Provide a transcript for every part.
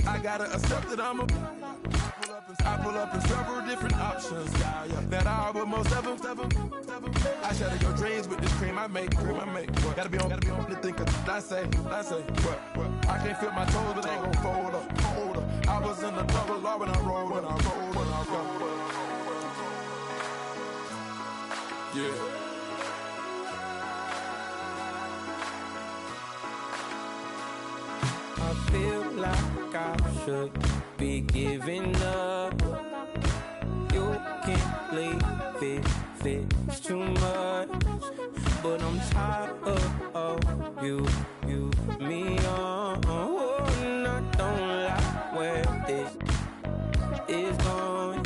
I gotta accept that I'm a. I pull up in several different options. That I but most of them. I shatter your dreams with this cream I make. What? Gotta be on the think of I say. What? I can't feel my toes, but they ain't gon' fold up. I was in the double law when I rolled. Yeah. I feel like I should be giving up. You can't leave it, it's too much. But I'm tired of you, me on. And I don't like where this is going.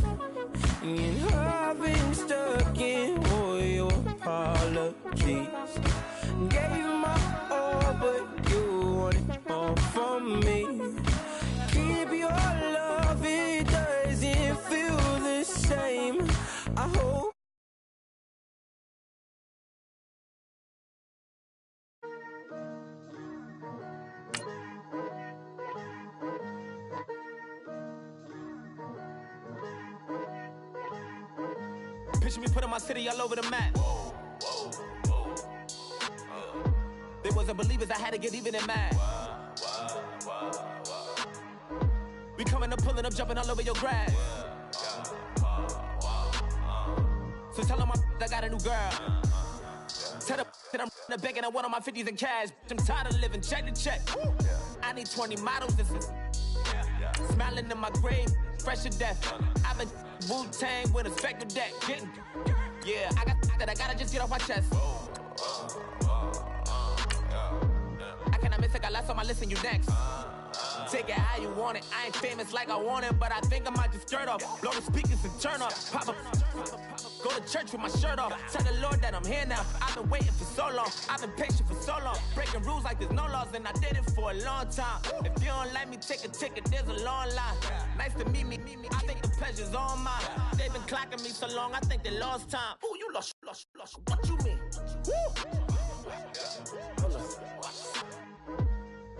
And I've been stuck in all your apologies. Gave my all, but you want it all from me. Keep your love, it doesn't feel the same. I hope. Picture me putting my city all over the map. They wasn't believers, I had to get even and mad. We coming up, pulling up, jumping all over your grass. So tell them I got a new girl. Tell them that I'm the bank and I want on my 50s in cash. I'm tired of living check to check. I need 20 models, this is smiling in my grave, fresh to death. I've been Wu-Tang with a spectral deck. Yeah, I gotta just get off my chest. I cannot miss, I got lots on my list and you next. Take it how you want it. I ain't famous like I want it, but I think I might just skirt off. Blow the speakers and turn up. Pop up. Go to church with my shirt off. Tell the Lord that I'm here now. I've been waiting for so long. I've been patient for so long. Breaking rules like there's no laws, and I did it for a long time. If you don't like me, take a ticket. There's a long line. Nice to meet me. I think the pleasure's all mine. They've been clocking me so long, I think they lost time. Ooh, you lost. What you mean? Woo!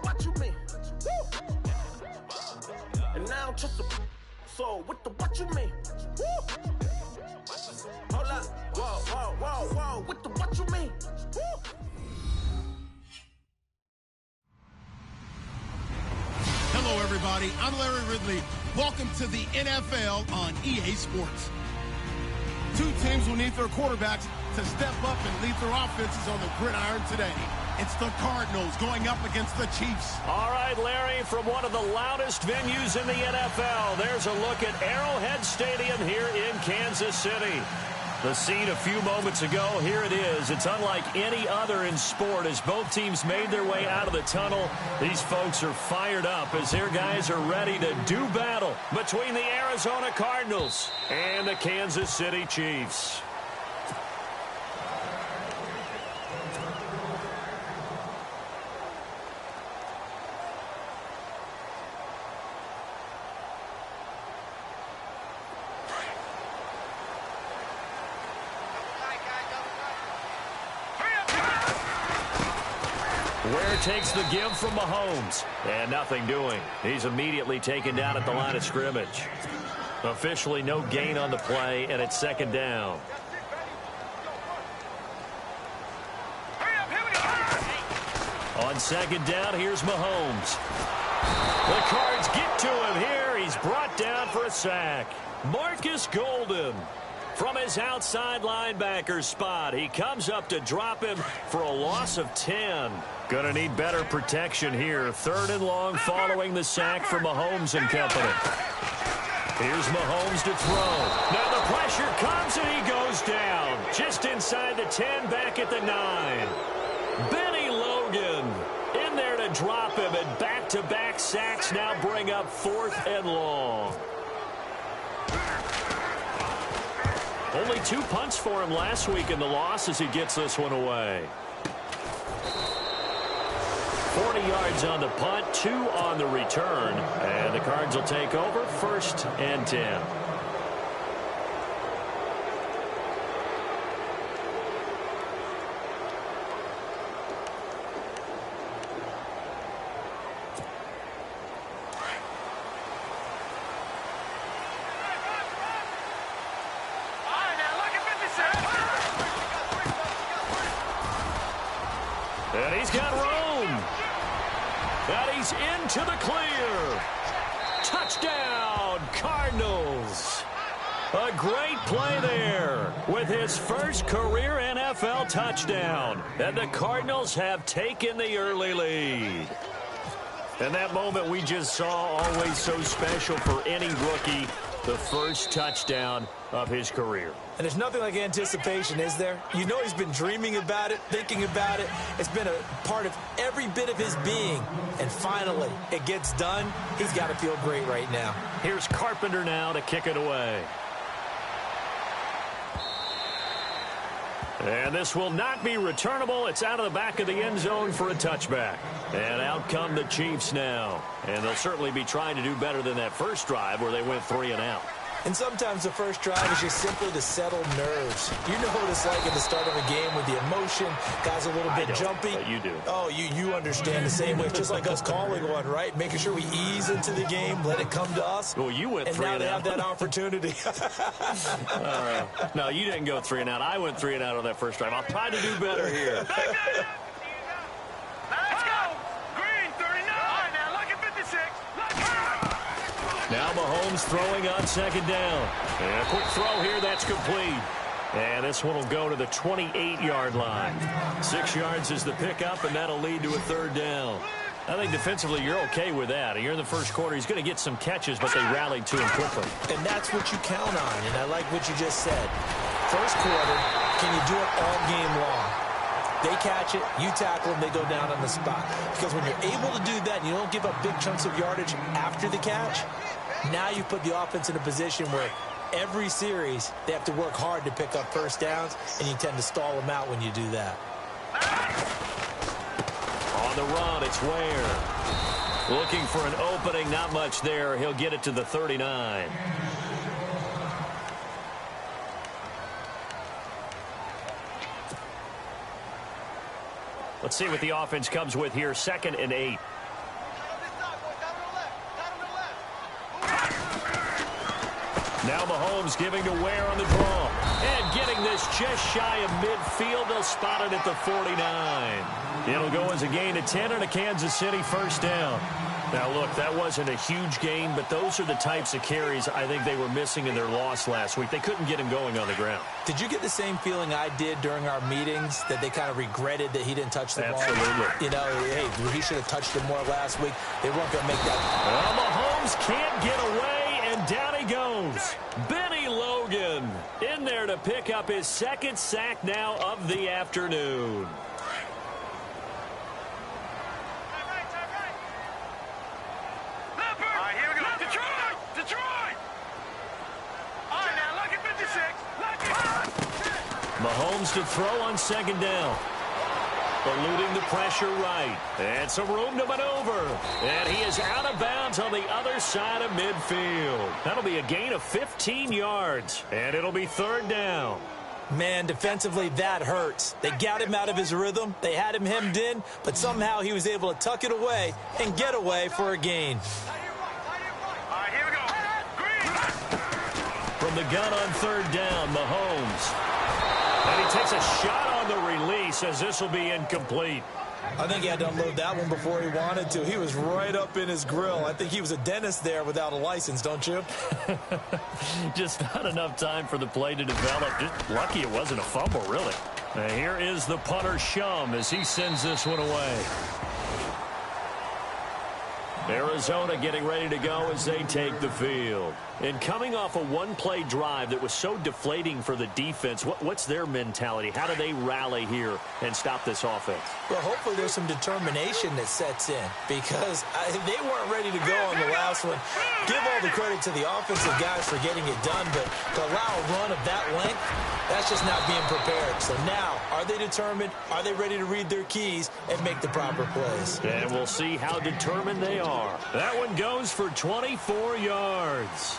What you mean? Woo! And now I don't trust the so what you mean? Woo! Hold up, whoa, what you mean? Woo! Hello, everybody. I'm Larry Ridley. Welcome to the NFL on EA Sports. Two teams will need their quarterbacks to step up and lead their offenses on the gridiron today. It's the Cardinals going up against the Chiefs. All right, Larry, from one of the loudest venues in the NFL, there's a look at Arrowhead Stadium here in Kansas City. The scene a few moments ago, here it is. It's unlike any other in sport as both teams made their way out of the tunnel. These folks are fired up as their guys are ready to do battle between the Arizona Cardinals and the Kansas City Chiefs. Ware takes the give from Mahomes. And nothing doing. He's immediately taken down at the line of scrimmage. Officially no gain on the play, and it's second down. On second down, here's Mahomes. The Cards get to him here. He's brought down for a sack. Marcus Golden. From his outside linebacker spot, he comes up to drop him for a loss of 10. Gonna need better protection here. Third and long following the sack from Mahomes and company. Here's Mahomes to throw. Now the pressure comes and he goes down. Just inside the 10, back at the 9. Benny Logan in there to drop him, and back-to-back sacks now bring up 4th and long. Only 2 punts for him last week in the loss as he gets this one away. 40 yards on the punt, 2 on the return. And the Cards will take over 1st and 10. And he's into the clear. Touchdown, Cardinals. A great play there with his first career NFL touchdown. And the Cardinals have taken the early lead. And that moment we just saw, always so special for any rookie, the first touchdown of his career. And there's nothing like anticipation, is there? You know he's been dreaming about it, thinking about it. It's been a part of every bit of his being. And finally, it gets done. He's got to feel great right now. Here's Carpenter now to kick it away. And this will not be returnable. It's out of the back of the end zone for a touchback. And out come the Chiefs now. And they'll certainly be trying to do better than that first drive where they went 3 and out. And sometimes the first drive is just simply to settle nerves. You know what it's like at the start of a game with the emotion. Guys a little bit jumpy. But you do. Oh, you understand the same way. It's just like us calling one, right? Making sure we ease into the game, let it come to us. Well, you went 3 and out. And now they have that opportunity. No, you didn't go 3 and out. I went 3 and out on that first drive. I'll try to do better here. Now Mahomes throwing on second down. And a quick throw here, that's complete. And this one will go to the 28-yard line. 6 yards is the pickup, and that'll lead to a third down. I think defensively you're okay with that. Here in the first quarter, he's going to get some catches, but they rallied to him quickly. And that's what you count on, and I like what you just said. First quarter, can you do it all game long? They catch it, you tackle them, they go down on the spot. Because when you're able to do that and you don't give up big chunks of yardage after the catch, now you put the offense in a position where every series they have to work hard to pick up first downs, and you tend to stall them out when you do that. On the run, it's Ware. Looking for an opening, not much there. He'll get it to the 39. Let's see what the offense comes with here. 2nd and 8. Now Mahomes giving to Ware on the draw. And getting this just shy of midfield. They'll spot it at the 49. It'll go as a gain of 10 and a Kansas City first down. Now, look, that wasn't a huge gain, but those are the types of carries I think they were missing in their loss last week. They couldn't get him going on the ground. Did you get the same feeling I did during our meetings, that they kind of regretted that he didn't touch the ball? Absolutely. You know, hey, he should have touched it more last week. They weren't going to make that. Well, Mahomes can't get away, and down he goes. Benny Logan in there to pick up his 2nd sack now of the afternoon. Mahomes to throw on 2nd down. Eluding the pressure right. And some room to maneuver. And he is out of bounds on the other side of midfield. That'll be a gain of 15 yards. And it'll be 3rd down. Man, defensively, that hurts. They got him out of his rhythm. They had him hemmed in, but somehow he was able to tuck it away and get away for a gain. From the gun on 3rd down, Mahomes. And he takes a shot on the release as this will be incomplete. I think he had to unload that one before he wanted to. He was right up in his grill. I think he was a dentist there without a license, don't you? Just not enough time for the play to develop. Just lucky it wasn't a fumble, really. Now here is the punter, Shum, as he sends this one away. Arizona getting ready to go as they take the field. And coming off a one-play drive that was so deflating for the defense, what's their mentality? How do they rally here and stop this offense? Well, hopefully there's some determination that sets in, because they weren't ready to go on the last one. Give all the credit to the offensive guys for getting it done, but to allow a run of that length, that's just not being prepared. So now, are they determined? Are they ready to read their keys and make the proper plays? And we'll see how determined they are. That one goes for 24 yards.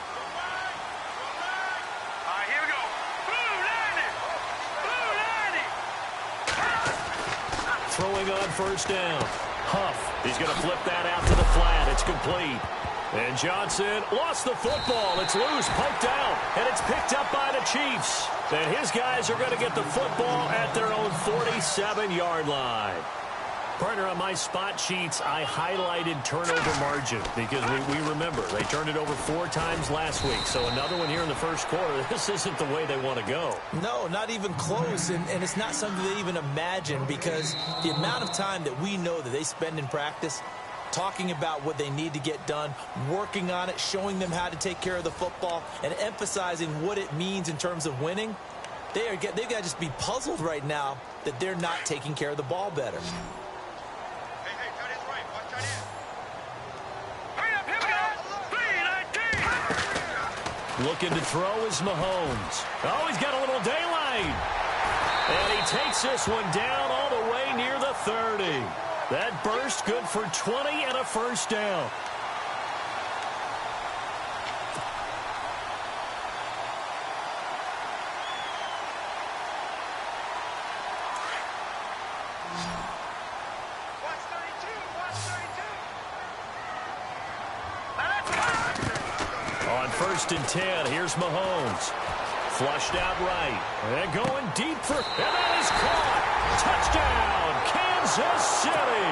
Throwing on 1st down. Huff, he's going to flip that out to the flat. It's complete. And Johnson lost the football. It's loose, poked out, and it's picked up by the Chiefs. And his guys are going to get the football at their own 47-yard line. Partner, on my spot sheets, I highlighted turnover margin because we remember they turned it over 4 times last week. So another one here in the first quarter. This isn't the way they want to go. No, not even close. And it's not something they even imagine because the amount of time that we know that they spend in practice talking about what they need to get done, working on it, showing them how to take care of the football, and emphasizing what it means in terms of winning, they've got to just be puzzled right now that they're not taking care of the ball better. Looking to throw is Mahomes. Oh, he's got a little daylight. And he takes this one down all the way near the 30. That burst good for 20 and a first down. On 1st and 10, here's Mahomes. Flushed out right. And going deep for... And that is caught. Touchdown, Kansas City.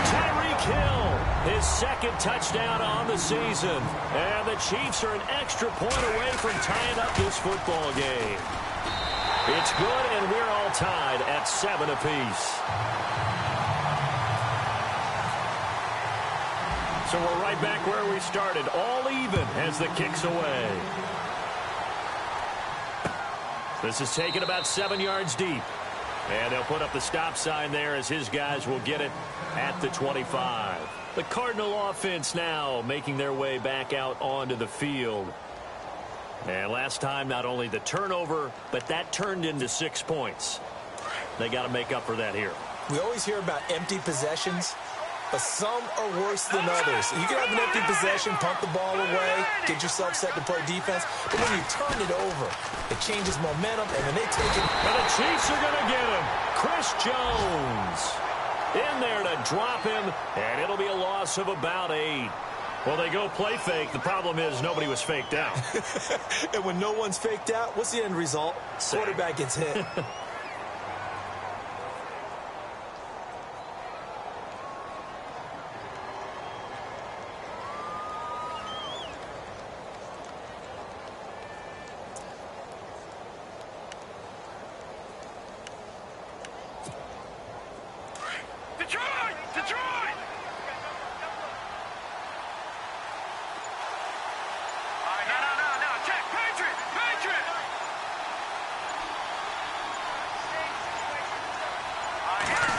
Tyreek Hill, his 2nd touchdown on the season. And the Chiefs are an extra point away from tying up this football game. It's good, and we're all tied at 7 apiece. So we're right back where we started, all even as the kick's away. This is taken about 7 yards deep. And they'll put up the stop sign there as his guys will get it at the 25. The Cardinal offense now making their way back out onto the field. And last time, not only the turnover, but that turned into 6 points. They got to make up for that here. We always hear about empty possessions, but some are worse than others. You can have an empty possession, pump the ball away, get yourself set to play defense, but when you turn it over, it changes momentum, and when they take it... And the Chiefs are going to get him. Chris Jones in there to drop him, and it'll be a loss of about 8. Well, they go play fake. The problem is nobody was faked out. And when no one's faked out, what's the end result? Quarterback gets hit.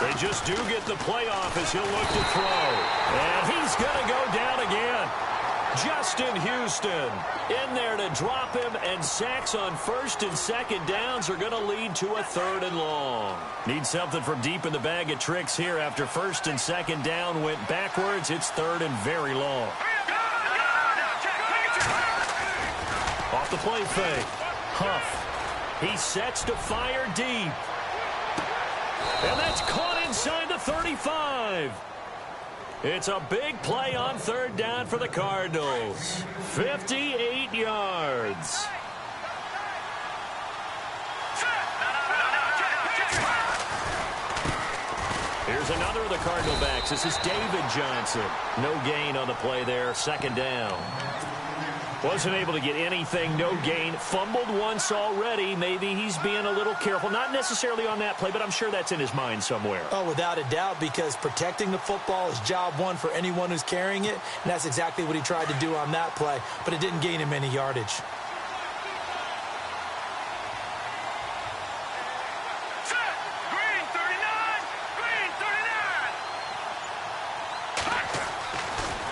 They just do get the playoff as he'll look to throw. And he's going to go down again. Justin Houston in there to drop him, and sacks on 1st and 2nd downs are going to lead to a 3rd and long. Need something from deep in the bag of tricks here after 1st and 2nd down went backwards. It's 3rd and very long. Off the play fake. Huff. He sets to fire deep. And that's caught inside the 35. It's a big play on 3rd down for the Cardinals. 58 yards. Here's another of the Cardinal backs. This is David Johnson. No gain on the play there. 2nd down. Wasn't able to get anything, no gain. Fumbled once already. Maybe he's being a little careful. Not necessarily on that play, but I'm sure that's in his mind somewhere. Oh, without a doubt, because protecting the football is job one for anyone who's carrying it, and that's exactly what he tried to do on that play, but it didn't gain him any yardage.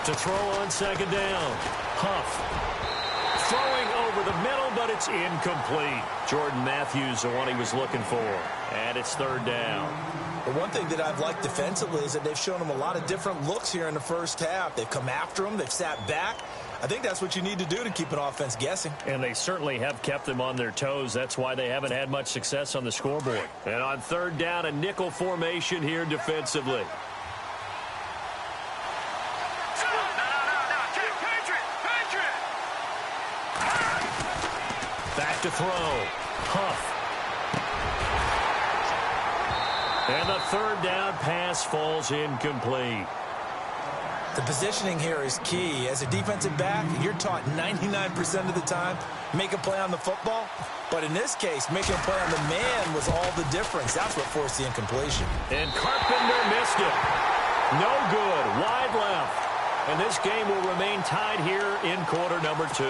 To throw on 2nd down. Huff. Throwing over the middle, but it's incomplete. Jordan Matthews, the one he was looking for. And it's 3rd down. The one thing that I've liked defensively is that they've shown him a lot of different looks here in the first half. They've come after him. They've sat back. I think that's what you need to do to keep an offense guessing. And they certainly have kept them on their toes. That's why they haven't had much success on the scoreboard. And on 3rd down, a nickel formation here defensively. Back to throw. Huff. And the third down pass falls incomplete. The positioning here is key. As a defensive back, you're taught 99% of the time, make a play on the football. But in this case, making a play on the man was all the difference. That's what forced the incompletion. And Carpenter missed it. No good. Wide left. And this game will remain tied here in quarter number 2.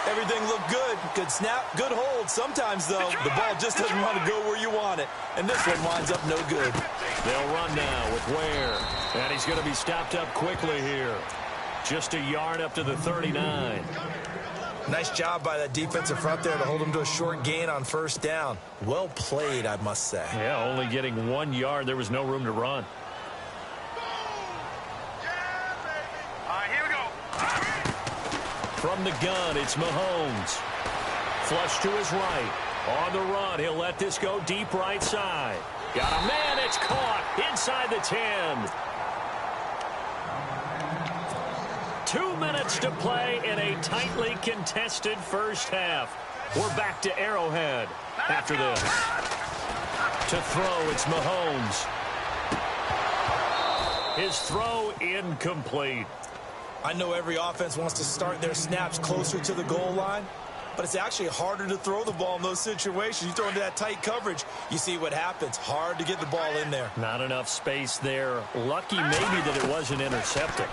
Everything looked good. Good snap, good hold. Sometimes, though, the ball just doesn't want to go where you want it. And this one winds up no good. They'll run now with Ware. And he's going to be stopped up quickly here. Just a yard up to the 39. Nice job by that defensive front there to hold him to a short gain on first down. Well played, I must say. Yeah, only getting 1 yard. There was no room to run. From the gun, it's Mahomes. Flush to his right. On the run, he'll let this go deep right side. Got a man, it's caught inside the 10. 2 minutes to play in a tightly contested first half. We're back to Arrowhead after this. To throw, it's Mahomes. His throw incomplete. I know every offense wants to start their snaps closer to the goal line, but it's actually harder to throw the ball in those situations. You throw into that tight coverage, you see what happens. Hard to get the ball in there. Not enough space there. Lucky maybe that it wasn't intercepted.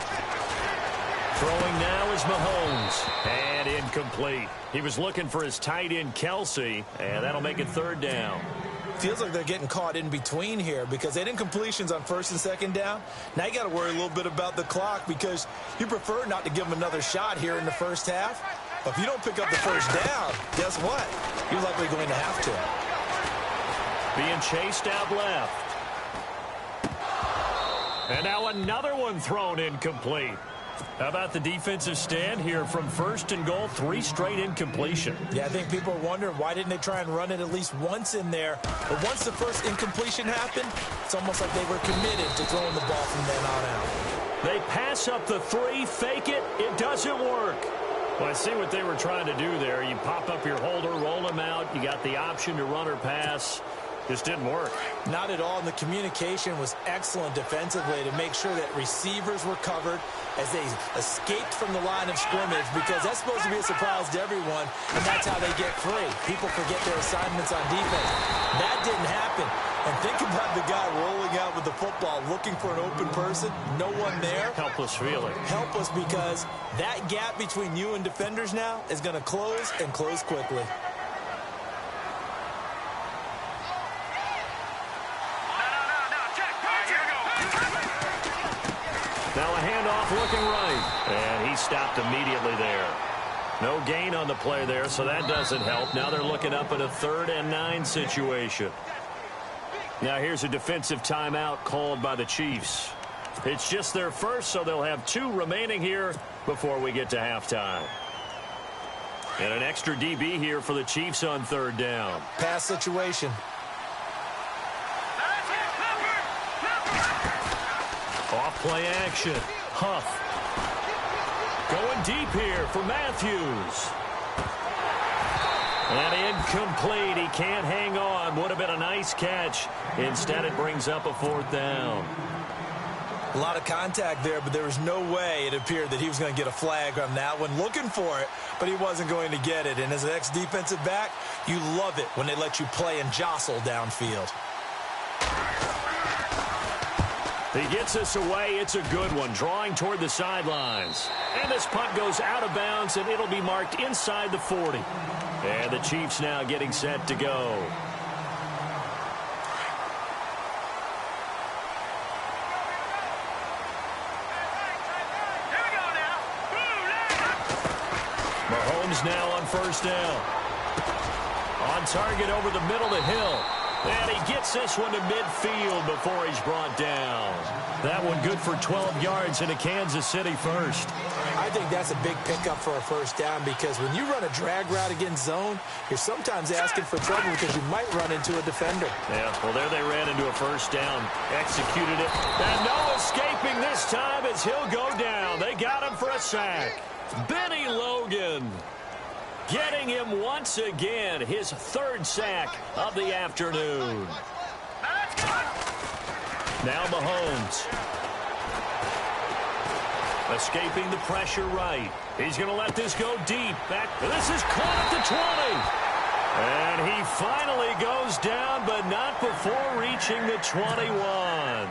Throwing now is Mahomes. And incomplete. He was looking for his tight end, Kelsey, and that'll make it third down. Feels like they're getting caught in between here because they had incompletions on first and second down. Now you got to worry a little bit about the clock because you prefer not to give them another shot here in the first half. But if you don't pick up the first down, guess what? You're likely going to have to. Being chased out left. And now another one thrown incomplete. How about the defensive stand here from first and goal, 3 straight incompletion? Yeah, I think people are wondering why didn't they try and run it at least once in there. But once the first incompletion happened, it's almost like they were committed to throwing the ball from then on out. They pass up the 3, fake it, it doesn't work. Well, I see what they were trying to do there. You pop up your holder, roll him out, you got the option to run or pass. Just didn't work. Not at all, and the communication was excellent defensively to make sure that receivers were covered as they escaped from the line of scrimmage because that's supposed to be a surprise to everyone, and that's how they get free. People forget their assignments on defense. That didn't happen. And think about the guy rolling out with the football, looking for an open person, no one there. Helpless feeling. Helpless because that gap between you and defenders now is going to close and close quickly. Now a handoff looking right. And he stopped immediately there. No gain on the play there, so that doesn't help. Now they're looking up at a 3rd and 9 situation. Now here's a defensive timeout called by the Chiefs. It's just their first, so they'll have 2 remaining here before we get to halftime. And an extra DB here for the Chiefs on 3rd down. Pass situation. Off-play action. Huff. Going deep here for Matthews. And incomplete. He can't hang on. Would have been a nice catch. Instead, it brings up a 4th down. A lot of contact there, but there was no way it appeared that he was going to get a flag on that one. Looking for it, but he wasn't going to get it. And as an ex-defensive back, you love it when they let you play and jostle downfield. He gets us away. It's a good one. Drawing toward the sidelines. And this punt goes out of bounds, and it'll be marked inside the 40. And the Chiefs now getting set to go. Mahomes now on first down. On target over the middle to Hill. And he gets this one to midfield before he's brought down. That one good for 12 yards in a Kansas City first. I think that's a big pickup for a first down because when you run a drag route against zone, you're sometimes asking for trouble because you might run into a defender. Yeah, well, there they ran into a first down. Executed it. And no escaping this time as he'll go down. They got him for a sack. Benny Logan getting him once again, his 3rd sack of the afternoon. Now Mahomes. Escaping the pressure right. He's going to let this go deep. This is caught at the 20. And he finally goes down, but not before reaching the 21.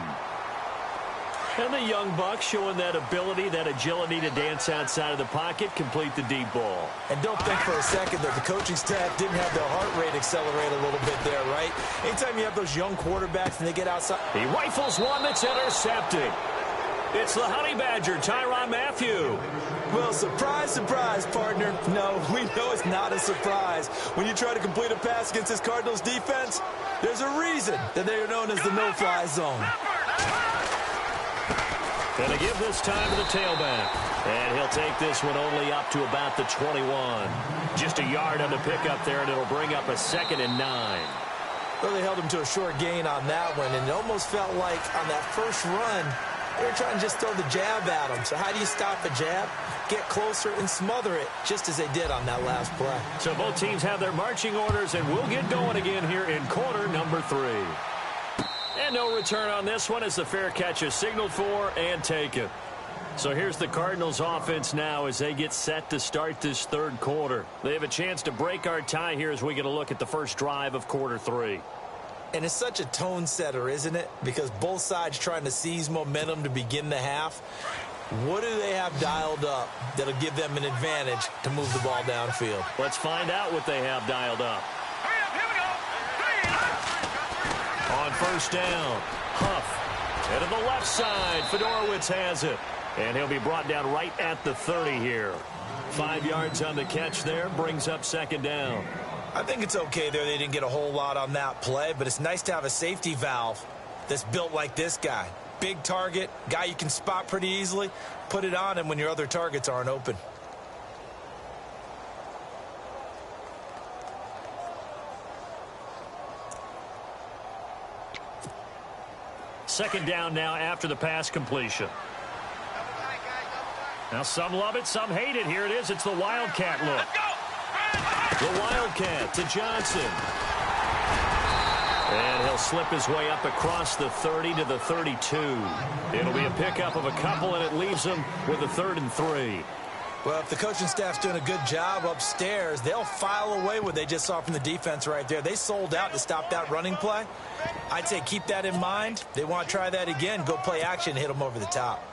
And the young buck showing that ability, that agility to dance outside of the pocket, complete the deep ball. And don't think for a second that the coaching staff didn't have their heart rate accelerate a little bit there, right? Anytime you have those young quarterbacks and they get outside. He rifles one that's intercepted. It's the Honey Badger, Tyrann Mathieu. Well, surprise, surprise, partner. No, we know it's not a surprise. When you try to complete a pass against this Cardinals defense, there's a reason that they are known as the no-fly zone. Going to give this time to the tailback. And he'll take this one only up to about the 21. Just a yard on the pickup there, and it'll bring up a 2nd and 9. Well, they held him to a short gain on that one, and it almost felt like on that first run, they were trying to just throw the jab at him. So how do you stop a jab? Get closer and smother it, just as they did on that last play. So both teams have their marching orders, and we'll get going again here in quarter number 3. And no return on this one as the fair catch is signaled for and taken. So here's the Cardinals offense now as they get set to start this third quarter. They have a chance to break our tie here as we get a look at the first drive of quarter 3. And it's such a tone setter, isn't it? Because both sides trying to seize momentum to begin the half. What do they have dialed up that'll give them an advantage to move the ball downfield? Let's find out what they have dialed up. On first down, Huff. And to the left side, Fedorowicz has it. And he'll be brought down right at the 30 here. 5 yards on the catch there, brings up 2nd down. I think it's okay there. They didn't get a whole lot on that play, but it's nice to have a safety valve that's built like this guy. Big target, guy you can spot pretty easily. Put it on him when your other targets aren't open. Second down now after the pass completion. Now some love it, some hate it. Here it is. It's the Wildcat look. The Wildcat to Johnson. And he'll slip his way up across the 30 to the 32. It'll be a pickup of a couple, and it leaves him with a 3rd and 3. Well, if the coaching staff's doing a good job upstairs, they'll file away what they just saw from the defense right there. They sold out to stop that running play. I'd say keep that in mind. They want to try that again. Go play action, hit them over the top.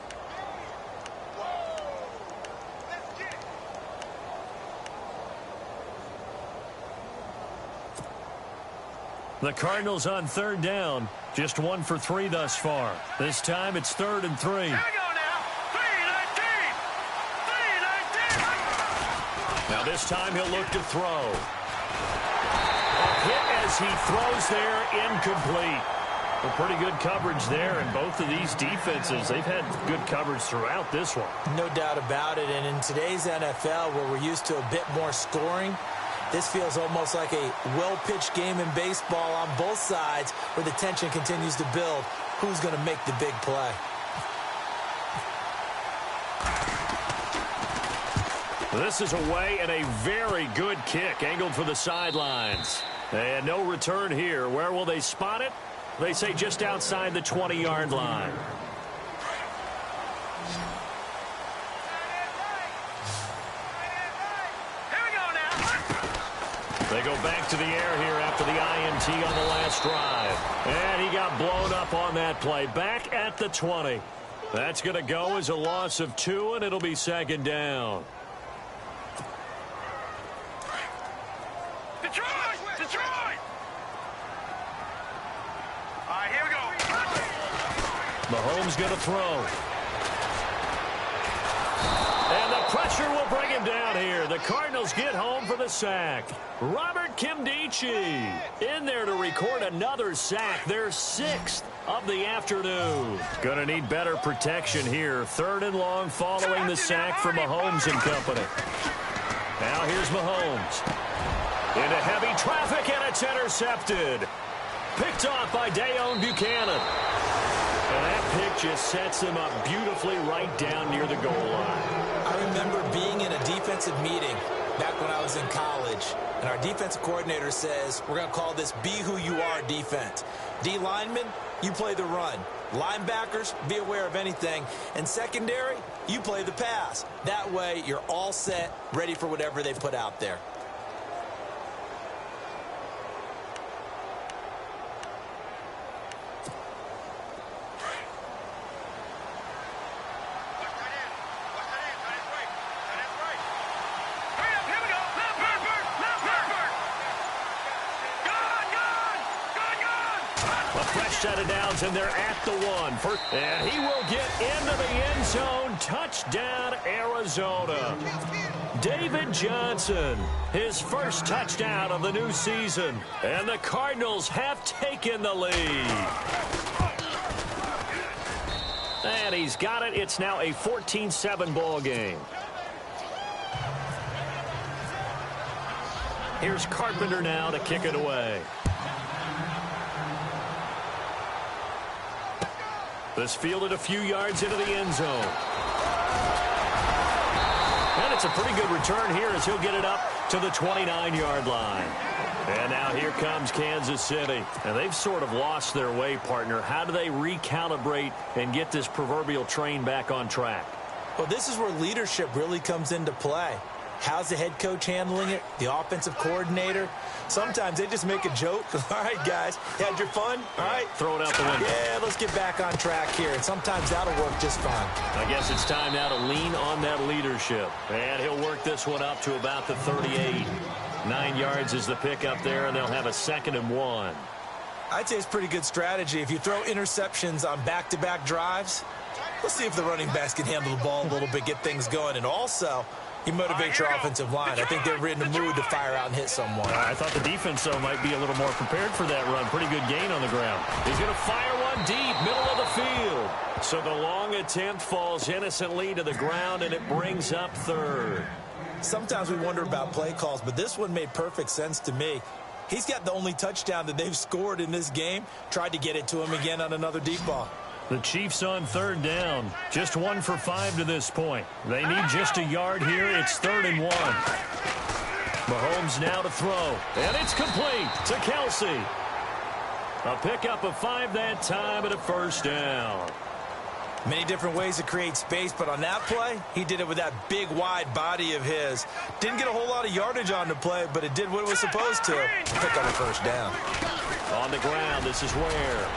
The Cardinals on 3rd down. Just 1 for 3 thus far. This time it's 3rd and 3. Here we go now. 3-19. Now this time he'll look to throw. A hit as he throws there, incomplete. Well, pretty good coverage there, and both of these defenses, they've had good coverage throughout this one. No doubt about it, and in today's NFL where we're used to a bit more scoring, this feels almost like a well-pitched game in baseball on both sides where the tension continues to build. Who's going to make the big play? This is away and a very good kick angled for the sidelines. And no return here. Where will they spot it? They say just outside the 20-yard line. They go back to the air here after the INT on the last drive. And he got blown up on that play. Back at the 20. That's going to go as a loss of 2, and it'll be 2nd down. Detroit! Detroit! All right, here we go. Mahomes going to throw. And the pressure will bring him down here. The Cardinals get home for the sack. Robert Nkemdiche in there to record another sack. Their 6th of the afternoon. Going to need better protection here. 3rd and long following the sack for Mahomes and company. Now here's Mahomes. Into heavy traffic, and it's intercepted. Picked off by Deone Bucannon. And that pick just sets him up beautifully right down near the goal line. I remember being in a defensive meeting back when I was in college, and our defensive coordinator says, we're going to call this be who you are defense. D linemen, you play the run. Linebackers, be aware of anything. And secondary, you play the pass. That way, you're all set, ready for whatever they put out there. Set of downs, and they're at the 1. And he will get into the end zone. Touchdown, Arizona. David Johnson, his first touchdown of the new season. And the Cardinals have taken the lead. And he's got it. It's now a 14-7 ball game. Here's Carpenter now to kick it away. This fielded a few yards into the end zone. And it's a pretty good return here as he'll get it up to the 29-yard line. And now here comes Kansas City. And they've sort of lost their way, partner. How do they recalibrate and get this proverbial train back on track? Well, this is where leadership really comes into play. How's the head coach handling it? The offensive coordinator? Sometimes they just make a joke. All right, guys, you had your fun? All right. Throw it out the window. Yeah, let's get back on track here. And sometimes that'll work just fine. I guess it's time now to lean on that leadership. And he'll work this one up to about the 38. 9 yards is the pickup there, and they'll have a 2nd and 1. I'd say it's pretty good strategy. If you throw interceptions on back-to-back drives, let's see if the running backs can handle the ball a little bit, get things going. And also, you motivate your offensive line. I think they're in the mood to fire out and hit someone. I thought the defense, though, might be a little more prepared for that run. Pretty good gain on the ground. He's going to fire one deep, middle of the field. So the long attempt falls innocently to the ground, and it brings up 3rd. Sometimes we wonder about play calls, but this one made perfect sense to me. He's got the only touchdown that they've scored in this game. Tried to get it to him again on another deep ball. The Chiefs on 3rd down. Just 1 for 5 to this point. They need just a yard here. It's 3rd and 1. Mahomes now to throw. And it's complete to Kelce. A pickup of 5 that time and a 1st down. Many different ways to create space, but on that play, he did it with that big, wide body of his. Didn't get a whole lot of yardage on the play, but it did what it was supposed to. Pick up a 1st down. On the ground, this is Ware.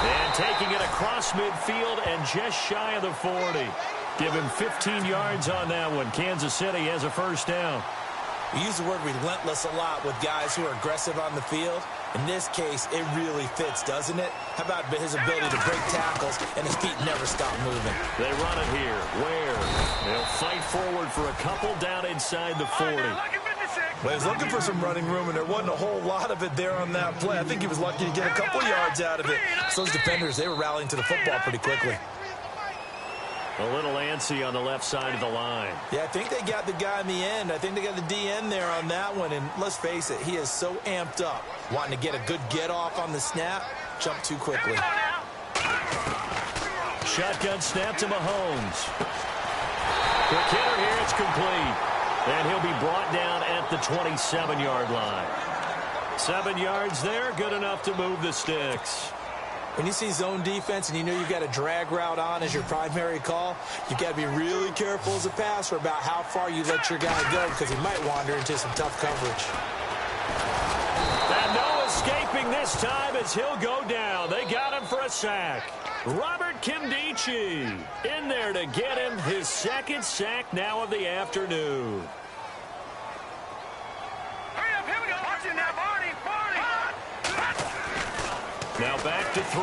And taking it across midfield and just shy of the 40. Give him 15 yards on that one. Kansas City has a 1st down. We use the word relentless a lot with guys who are aggressive on the field. In this case, it really fits, doesn't it? How about his ability to break tackles and his feet never stop moving? They run it here. Ware. They'll fight forward for a couple down inside the 40. Well, he was looking for some running room, and there wasn't a whole lot of it there on that play. I think he was lucky to get a couple yards out of it. So those defenders, they were rallying to the football pretty quickly. A little antsy on the left side of the line. Yeah, I think they got the guy in the end. I think they got the DN there on that one. And let's face it, he is so amped up, wanting to get a good get-off on the snap, jump too quickly. Shotgun snap to Mahomes. Quick hitter here, it's complete. And he'll be brought down at the 27-yard line. 7 yards there, good enough to move the sticks. When you see zone defense and you know you've got a drag route on as your primary call, you've got to be really careful as a passer about how far you let your guy go because he might wander into some tough coverage. And no escaping this time as he'll go down. They got him for a sack. Robert Kimdichie in there to get him his 2nd sack now of the afternoon. Hurry up, here we go. Watch it now, Barney. Now back to throw.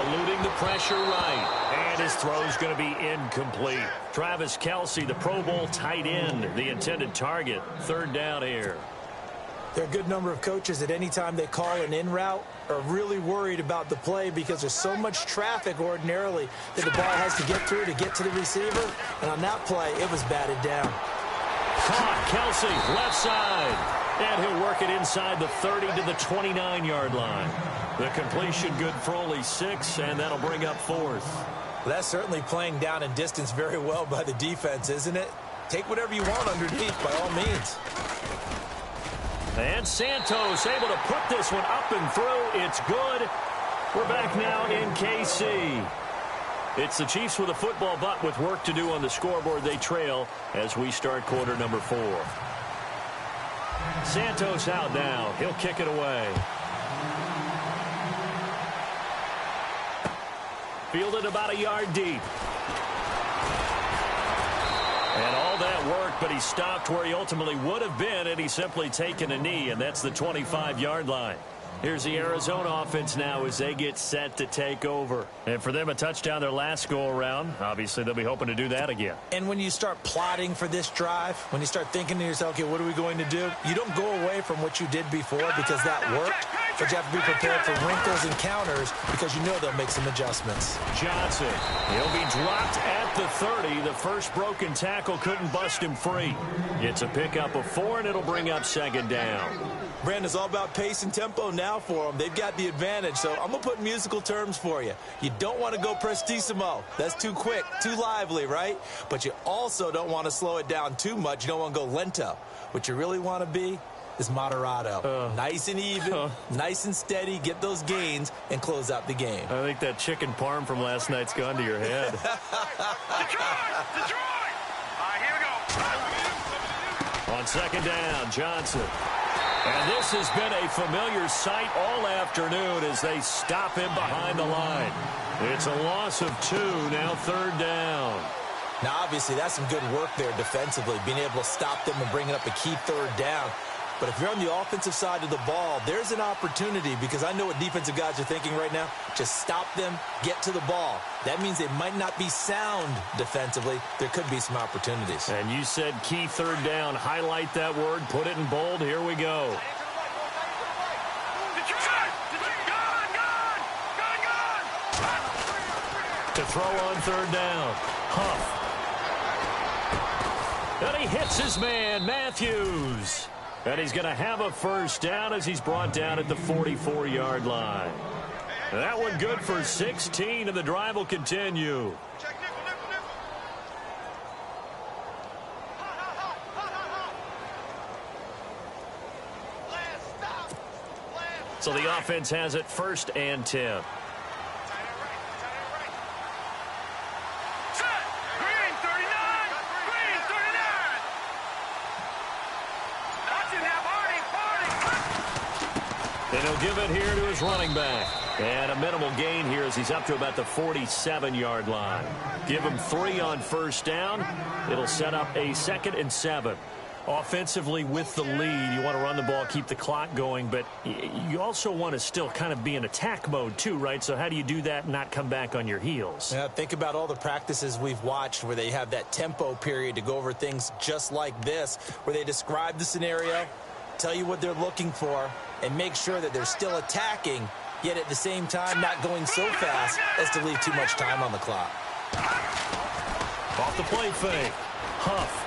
Eluding the pressure right. And his throw's going to be incomplete. Travis Kelce, the Pro Bowl tight end, the intended target. 3rd down here. There are a good number of coaches at any time they call an in route are really worried about the play because there's so much traffic ordinarily that the ball has to get through to get to the receiver. And on that play, it was batted down. Caught Kelce, left side. And he'll work it inside the 30 to the 29-yard line. The completion good for only 6, and that'll bring up 4th. Well, that's certainly playing down in distance very well by the defense, isn't it? Take whatever you want underneath, by all means. And Santos able to put this one up and through. It's good. We're back now in KC. It's the Chiefs with a football, but with work to do on the scoreboard. They trail as we start quarter number 4. Santos out now. He'll kick it away. Fielded about a yard deep. And all that work, but he stopped where he ultimately would have been had he simply taken a knee, and that's the 25-yard line. Here's the Arizona offense now as they get set to take over. And for them, a touchdown their last go-around. Obviously, they'll be hoping to do that again. And when you start plotting for this drive, when you start thinking to yourself, okay, what are we going to do? You don't go away from what you did before because that worked. But you have to be prepared for wrinkles and counters because you know they'll make some adjustments. Johnson, he'll be dropped at the 30. The first broken tackle couldn't bust him free. It's a pickup of 4, and it'll bring up second down. Brandon, it's all about pace and tempo now for them. They've got the advantage, so I'm going to put musical terms for you. You don't want to go prestissimo. That's too quick, too lively, right? But you also don't want to slow it down too much. You don't want to go lento. What you really want to be is moderato. Nice and even, nice and steady, get those gains, and close out the game. I think that chicken parm from last night's gone to your head. Detroit! Here we go. On second down, Johnson. And this has been a familiar sight all afternoon as they stop him behind the line. It's a loss of 2, now third down. Now, obviously, that's some good work there defensively, being able to stop them and bringing up a key third down. But if you're on the offensive side of the ball, there's an opportunity because I know what defensive guys are thinking right now. Just stop them, get to the ball. That means they might not be sound defensively. There could be some opportunities. And you said key third down. Highlight that word. Put it in bold. Here we go. To throw on third down. Huff. And he hits his man, Matthews. And he's going to have a first down as he's brought down at the 44-yard line. That one good for 16, and the drive will continue. So the offense has it 1st and 10. And he'll give it here to his running back. And a minimal gain here as he's up to about the 47-yard line. Give him 3 on first down. It'll set up a 2nd and 7. Offensively with the lead, you want to run the ball, keep the clock going, but you also want to still kind of be in attack mode too, right? So how do you do that and not come back on your heels? Yeah, think about all the practices we've watched where they have that tempo period to go over things just like this, where they describe the scenario, tell you what they're looking for, and make sure that they're still attacking, yet at the same time not going so fast as to leave too much time on the clock. Off the play fake. Huff.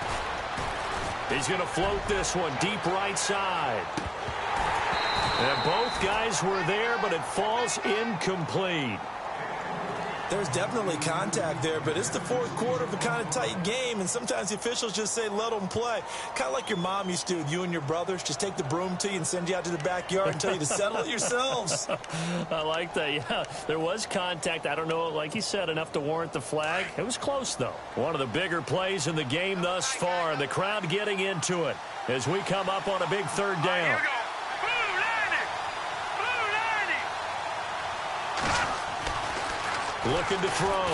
He's going to float this one deep right side. And both guys were there, but it falls incomplete. There's definitely contact there, but it's the 4th quarter of a kind of tight game, and sometimes the officials just say, let them play. Kind of like your mom used to with you and your brothers. Just take the broom to you and send you out to the backyard and tell you to settle it yourselves. I like that, yeah. There was contact. I don't know, like you said, enough to warrant the flag. It was close, though. One of the bigger plays in the game thus far. The crowd getting into it as we come up on a big third down. Here we go. Looking to throw.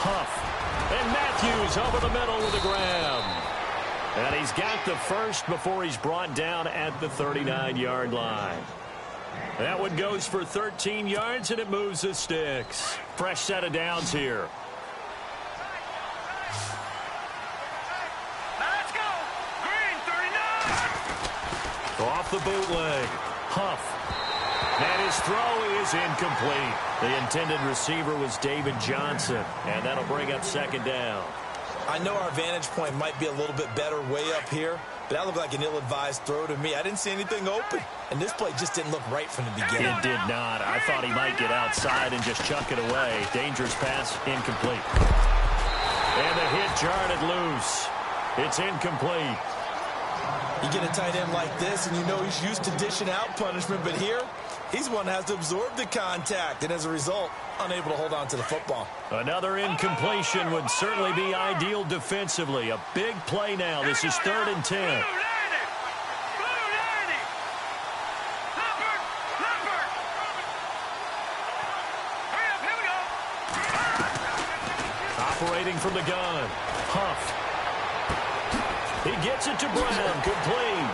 Huff. And Matthews over the middle with a grab. And he's got the first before he's brought down at the 39-yard line. That one goes for 13 yards, and it moves the sticks. Fresh set of downs here. Let's go. Green, 39. Off the bootleg. Huff. And his throw is incomplete. The intended receiver was David Johnson, and that'll bring up second down. I know our vantage point might be a little bit better way up here, but that looked like an ill-advised throw to me. I didn't see anything open, and this play just didn't look right from the beginning. It did not. I thought he might get outside and just chuck it away. Dangerous pass, incomplete. And the hit jarred it loose. It's incomplete. You get a tight end like this, and you know he's used to dishing out punishment, but here, he's one that has to absorb the contact, and as a result, unable to hold on to the football. Another incompletion would certainly be ideal defensively. A big play now. This is 3rd and 10. Operating from the gun. Huff. He gets it to Brown, complete.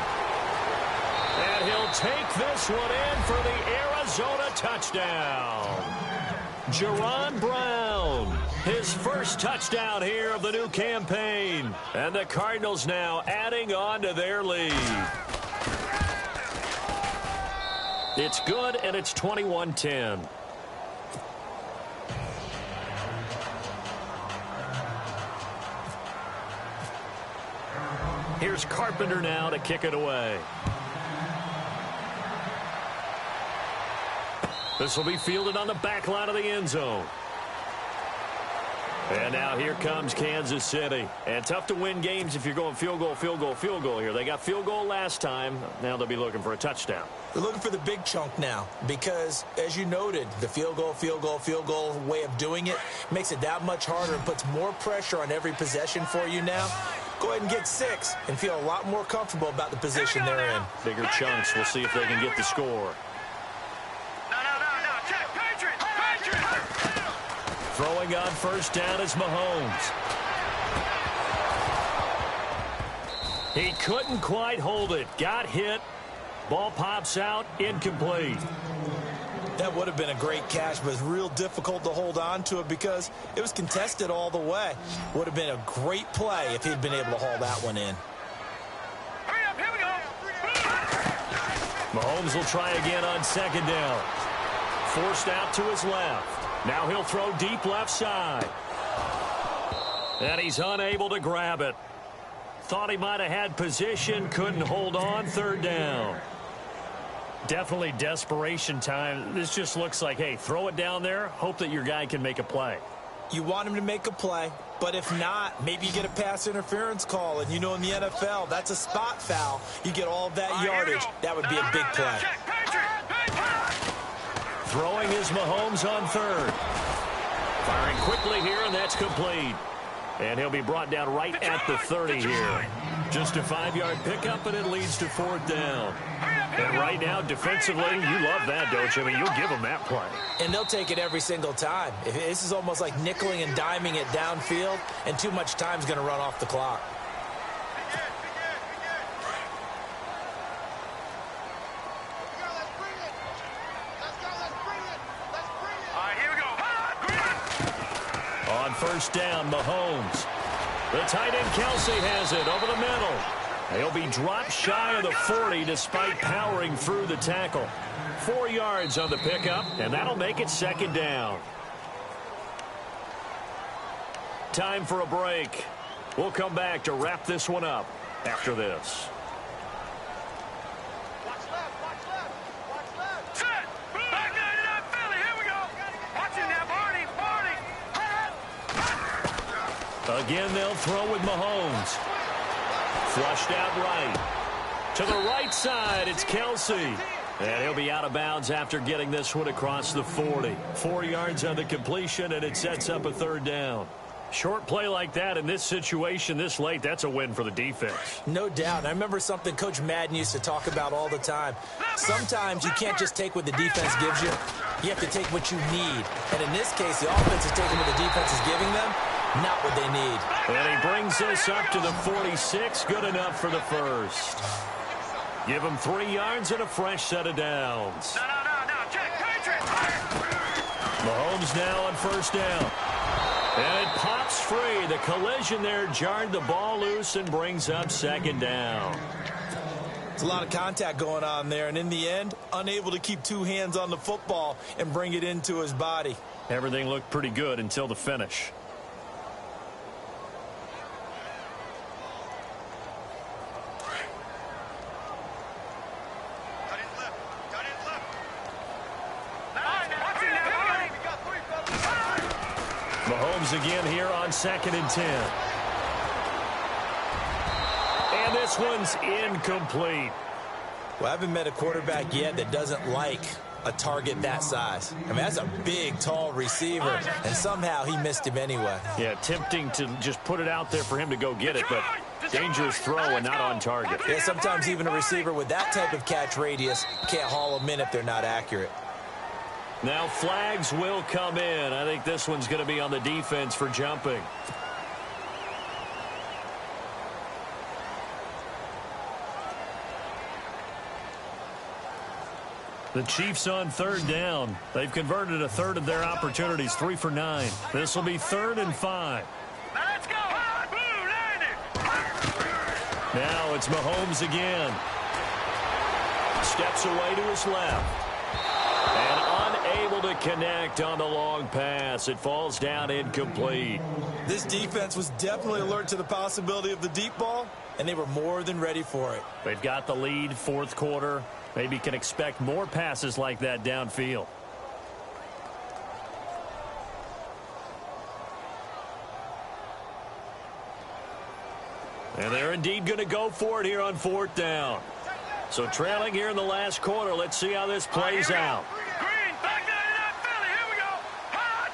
And he'll take this one in for the Arizona touchdown. Jaron Brown, his first touchdown here of the new campaign. And the Cardinals now adding on to their lead. It's good, and it's 21-10. Here's Carpenter now to kick it away. This will be fielded on the back line of the end zone. And now here comes Kansas City. And tough to win games if you're going field goal, field goal, field goal here. They got field goal last time. Now they'll be looking for a touchdown. They're looking for the big chunk now because, as you noted, the field goal way of doing it makes it that much harder and puts more pressure on every possession for you now. Go ahead and get 6 and feel a lot more comfortable about the position they're in. Bigger chunks. We'll see if they can get the score. Throwing on first down is Mahomes. He couldn't quite hold it. Got hit. Ball pops out. Incomplete. That would have been a great catch, but it's real difficult to hold on to it because it was contested all the way. Would have been a great play if he'd been able to haul that one in. Hurry up, here we go. Mahomes will try again on second down. Forced out to his left. Now he'll throw deep left side. And he's unable to grab it. Thought he might have had position, couldn't hold on, 3rd down. Definitely desperation time. This just looks like, hey, throw it down there, hope that your guy can make a play. You want him to make a play, but if not, maybe you get a pass interference call. And you know in the NFL, that's a spot foul. You get all of that yardage. That would be a big play. Throwing is Mahomes on 3rd. Firing quickly here, and that's complete. And he'll be brought down right at the 30 here. Just a 5-yard pickup, and it leads to 4th down. And right now, defensively, you love that, don't you? I mean, you'll give them that play. And they'll take it every single time. This is almost like nickeling and diming it downfield, and too much time's going to run off the clock. On first down, Mahomes. The tight end Kelce has it over the middle. He'll be dropped shy of the 40 despite powering through the tackle. 4 yards on the pickup, and that'll make it 2nd down. Time for a break. We'll come back to wrap this one up after this. Again, they'll throw with Mahomes. Flushed out right. To the right side, it's Kelce. And he'll be out of bounds after getting this one across the 40. 4 yards on the completion, and it sets up a 3rd down. Short play like that in this situation this late, that's a win for the defense. No doubt. I remember something Coach Madden used to talk about all the time. Sometimes you can't just take what the defense gives you. You have to take what you need. And in this case, the offense is taking what the defense is giving them, not what they need. And he brings this up to the 46. Good enough for the first. Give him 3 yards and a fresh set of downs. Mahomes now on first down. And it pops free. The collision there jarred the ball loose and brings up 2nd down. It's a lot of contact going on there, and in the end, unable to keep 2 hands on the football and bring it into his body. Everything looked pretty good until the finish. Mahomes again here on 2nd and 10. And this one's incomplete. Well, I haven't met a quarterback yet that doesn't like a target that size. I mean, that's a big, tall receiver, and somehow he missed him anyway. Yeah, tempting to just put it out there for him to go get it, but dangerous throw and not on target. Yeah, sometimes even a receiver with that type of catch radius can't haul them in if they're not accurate. Now flags will come in. I think this one's going to be on the defense for jumping. The Chiefs on 3rd down. They've converted a third of their opportunities, 3 for 9. This will be 3rd and 5. Now let's go. Now it's Mahomes again. Steps away to his left. And unable to connect on the long pass. It falls down incomplete. This defense was definitely alert to the possibility of the deep ball, and they were more than ready for it. They've got the lead, 4th quarter. Maybe can expect more passes like that downfield. And they're indeed going to go for it here on 4th down. So trailing here in the last quarter. Let's see how this plays out. Green, back there in that Philly. Here we go. Hot.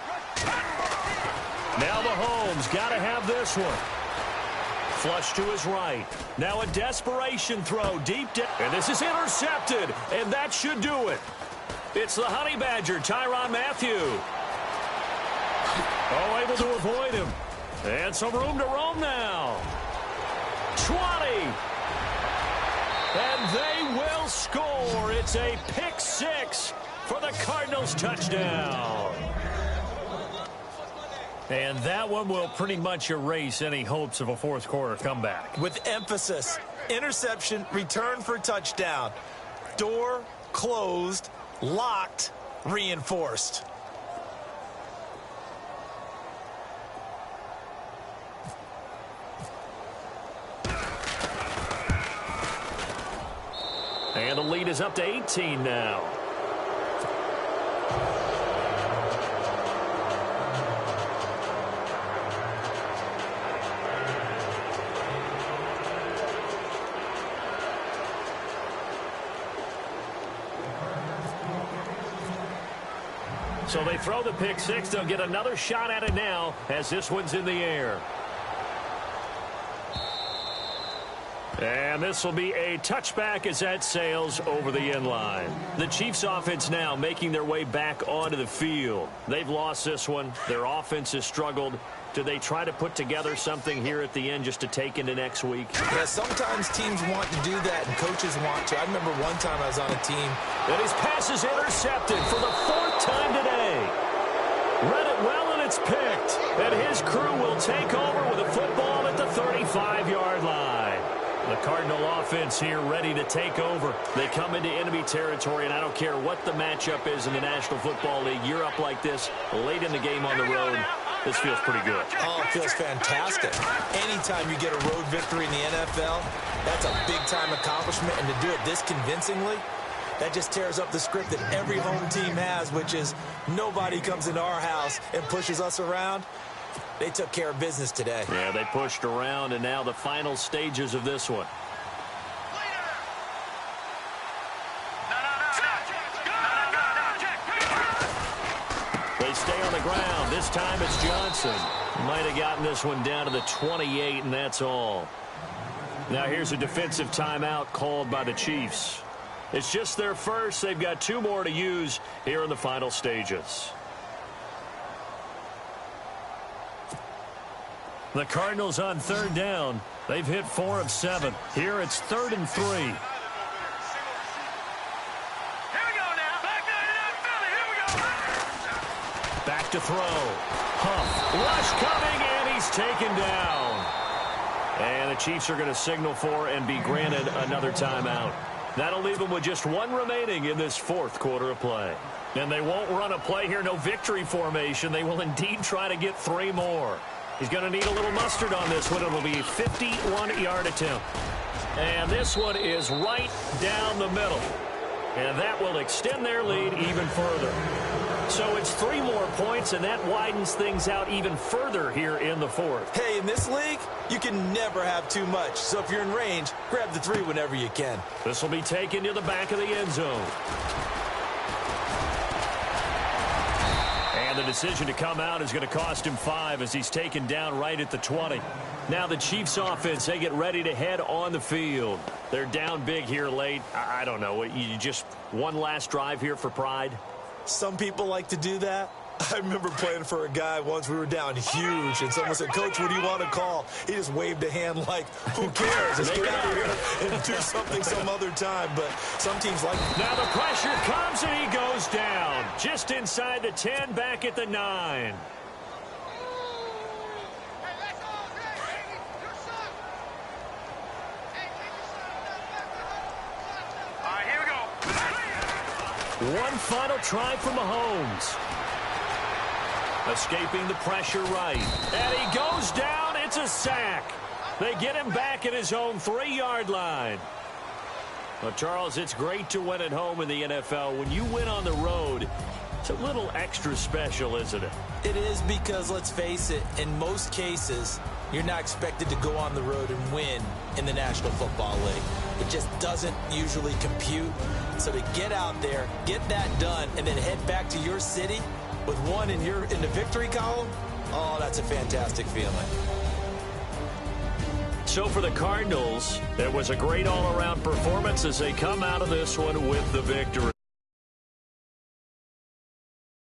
Now Mahomes got to have this one. Flush to his right. Now a desperation throw deep down. And this is intercepted. And that should do it. It's the Honey Badger, Tyrann Mathieu. Oh, able to avoid him. And some room to roam now. 20. And they will score. It's a pick 6 for the Cardinals touchdown. And that one will pretty much erase any hopes of a 4th quarter comeback. With emphasis, interception, return for touchdown. Door closed, locked, reinforced. And the lead is up to 18 now. So they throw the pick 6. They'll get another shot at it now as this one's in the air. And this will be a touchback as that sails over the end line. The Chiefs offense now making their way back onto the field. They've lost this one. Their offense has struggled. Do they try to put together something here at the end just to take into next week? Yeah, sometimes teams want to do that and coaches want to. I remember one time I was on a team. And his pass is intercepted for the 4th time today. Read it well and it's picked. And his crew will take over with a football at the 35-yard line. The Cardinal offense here ready to take over. They come into enemy territory, and I don't care what the matchup is in the National Football League. You're up like this late in the game on the road. This feels pretty good. Oh, it feels fantastic. Anytime you get a road victory in the NFL, that's a big-time accomplishment, and to do it this convincingly, that just tears up the script that every home team has, which is nobody comes into our house and pushes us around. They took care of business today. Yeah, they pushed around, and now the final stages of this one. They stay on the ground. This time it's Johnson. Might have gotten this one down to the 28, and that's all. Now here's a defensive timeout called by the Chiefs. It's just their first. They've got 2 more to use here in the final stages. The Cardinals on 3rd down. They've hit 4 of 7. Here it's 3rd and 3. Here we go now. Back there in that Philly. Here we go. Back to throw. Huff. Rush coming, and he's taken down. And the Chiefs are going to signal for and be granted another timeout. That'll leave them with just 1 remaining in this 4th quarter of play. And they won't run a play here, no victory formation. They will indeed try to get 3 more. He's going to need a little mustard on this one. It will be a 51-yard attempt. And this one is right down the middle. And that will extend their lead even further. So it's 3 more points, and that widens things out even further here in the fourth. Hey, in this league, you can never have too much. So if you're in range, grab the 3 whenever you can. This will be taken to the back of the end zone. And the decision to come out is going to cost him 5 as he's taken down right at the 20. Now the Chiefs offense, they get ready to head on the field. They're down big here late. I don't know. You just one last drive here for pride? Some people like to do that. I remember playing for a guy once. We were down huge, and someone said, "Coach, what do you want to call?" He just waved a hand like, who cares? Let's get out of here and do something some other time. But some teams like it. Now the pressure comes, and he goes down. Just inside the 10, back at the 9. One final try for Mahomes. Escaping the pressure right. And he goes down. It's a sack. They get him back at his own 3-yard line. Well, Charles, it's great to win at home in the NFL. When you win on the road, it's a little extra special, isn't it? It is because, let's face it, in most cases, you're not expected to go on the road and win in the National Football League. It just doesn't usually compute. So to get out there, get that done, and then head back to your city with one in the victory column, oh, that's a fantastic feeling. So for the Cardinals, it was a great all-around performance as they come out of this one with the victory.